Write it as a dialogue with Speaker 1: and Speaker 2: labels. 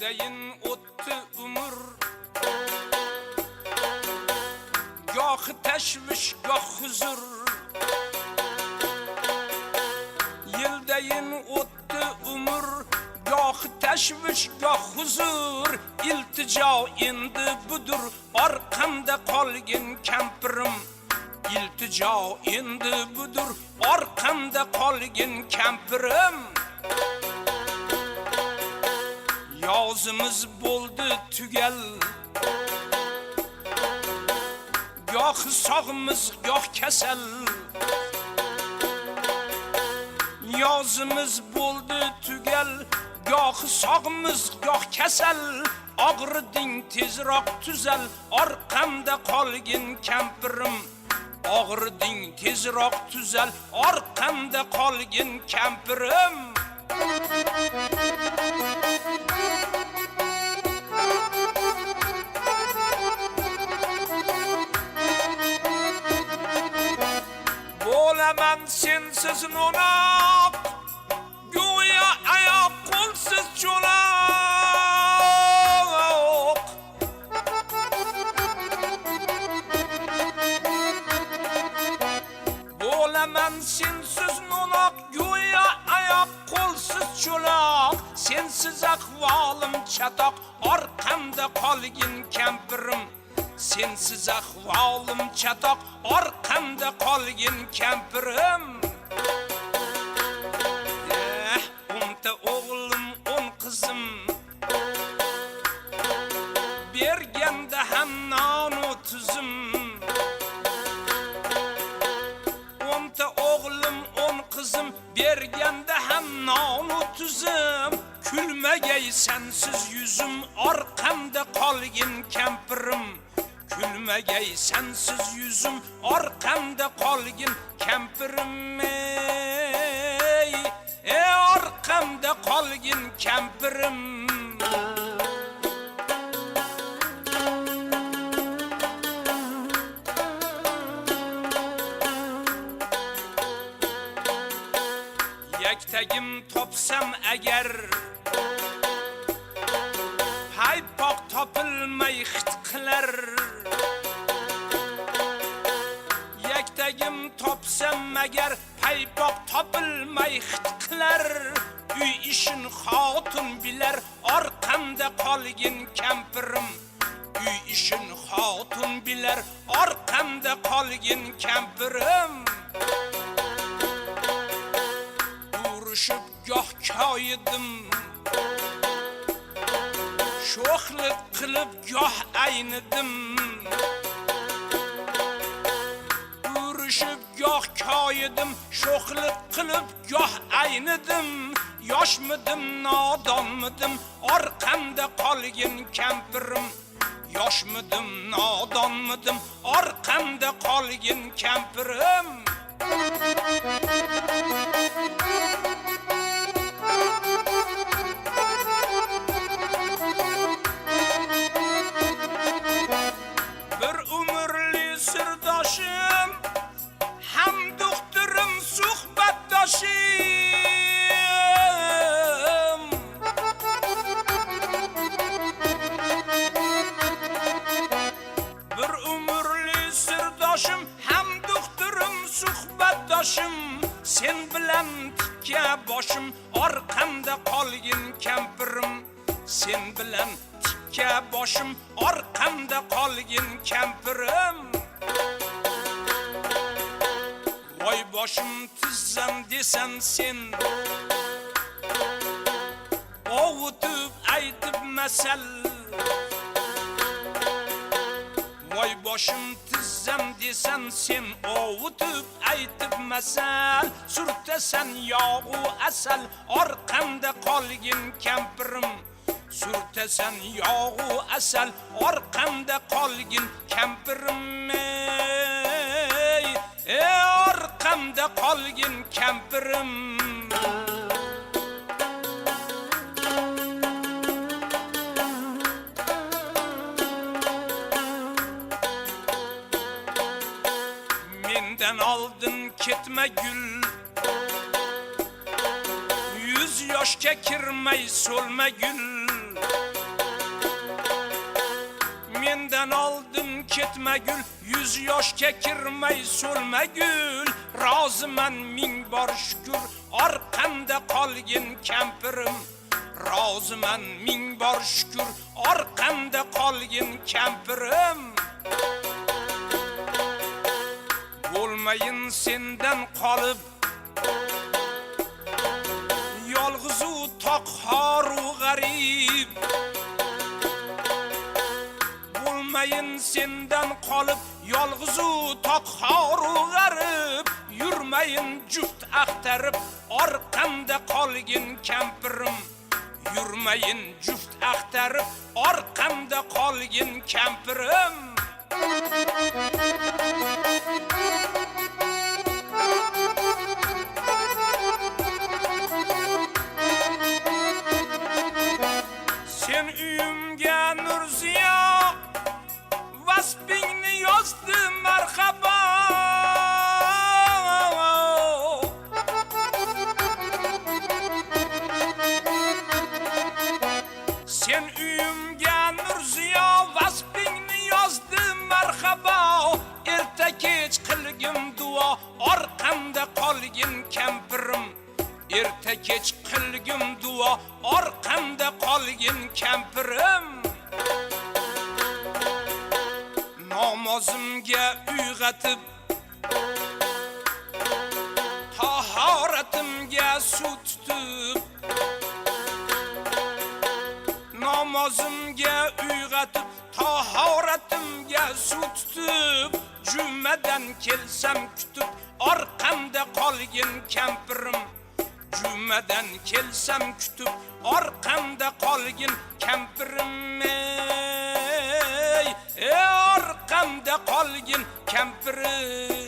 Speaker 1: Yakdayin o'tdi umr, goh tashvish goh huzur. Yildayin o'tdi umr, goh tashvish goh huzur. İltijo endi budur, orqamda qolgin kampirim. İltijo endi budur, orqamda qolgin kampirim. Yozimiz bo'ldi tugal, goh sog'miz goh kasal. Yozimiz bo'ldi tugal, goh sog'miz goh kasal. Og'riding tezroq tuzal, orqamda qolgin kampirim. Og'riding tezroq tuzal, orqamda qolgin kampirim. Bo'laman sensiz no'noq, go'yo oyoq qo'lsiz cho'loq. Bo'laman sensiz no'noq, go'yo oyoq qo'lsiz cho'loq. Sensiz ahvolim chatoq, orqamda qolgin kampirim. Sensiz ahvolim chatoq, orqamda qolgin kampirim. O'nta o'g'lim, 10 qizim, berganda ham non-u tuzim. O'nta o'g'lim, 10 qizim, berganda ham non-u tuzim. Kulmagay sensiz yuzim, orqamda qolgin kampirim. Kulmagay sensiz yuzim, orqamda qolgin kampirim. Orqamda qolgin kampirim. Yaktagim topsam agar, paypoq topilmay xit qilar. Yaktagim topsam agar, paypoq topilmay xit qilar. Uy ishin xotin bilar, orqamda qolgin kampirim. Uy ishin xotin bilar, orqamda qolgin kampirim. Urushib goh koyidim, sho'xlik qilib goh aynidim. Urushib goh koyidim, sho'xlik qilib goh aynidim. Yoshmidim, nodonmidim, orqamda qolgin kampirim. Yoshmidim, nodonmidim, orqamda qolgin kampirim. Bir umrli sirdoshim, ham doktorim, suhbatdoshim. Bir umrli sirdoshim, ham doktorim, suhbatdoshim. Sen bilan tikka boshim, orqamda qolgin kampirim. Sen bilan tikka boshim, orqamda qolgin kampirim. Voy boshim tizzam desan sen, ovutib aytib masal. Voy boshim tizzam desan sen, ovutib aytib masal. Surtasan yog'u asal, orqamda qolgin kampirim. Surtasan yog'u asal, orqamda qolgin kampirim. Orqamda qolgin kampirim. Mendan oldin ketma gul, 100 yoshga kirmay so'lma gul. mendan oldin ketma gul, 100 yoshga kirmay so'lma gul. Roziman ming bor shukr, orqamda qolgin kampirim. Roziman ming bor shukr, orqamda qolgin kampirim. Bo'lmayin sendan qolib, yolg'iz u toqxoru g'arib. Bo'lmayin sendan qolib, yolg'iz u toqxoru g'arib. Yurmayin juft axtarib, orqamda qolgin kampirim. Yurmayin juft axtarib, orqamda qolgin kampirim. Sen uyimga Nurziyo, vasbingni yozdim marhaba. Sen uyimga Nurziyo, vasbingni yozdim marhaba. Erta kech qilgim duo, orqamda qolgin kampirim. Erta kech qilgim duo, orqamda qolgin kampirim. Namozimga uyg'atib, tahoratimga suv tutib. Namozimga uyg'atib, tahoratimga suv tutib. Jumadan kelsam kutib, orqamda qolgin kampirim. Jumadan kelsam kutib, orqamda qolgin kampirim. Ey orqamda qolgin kampirim.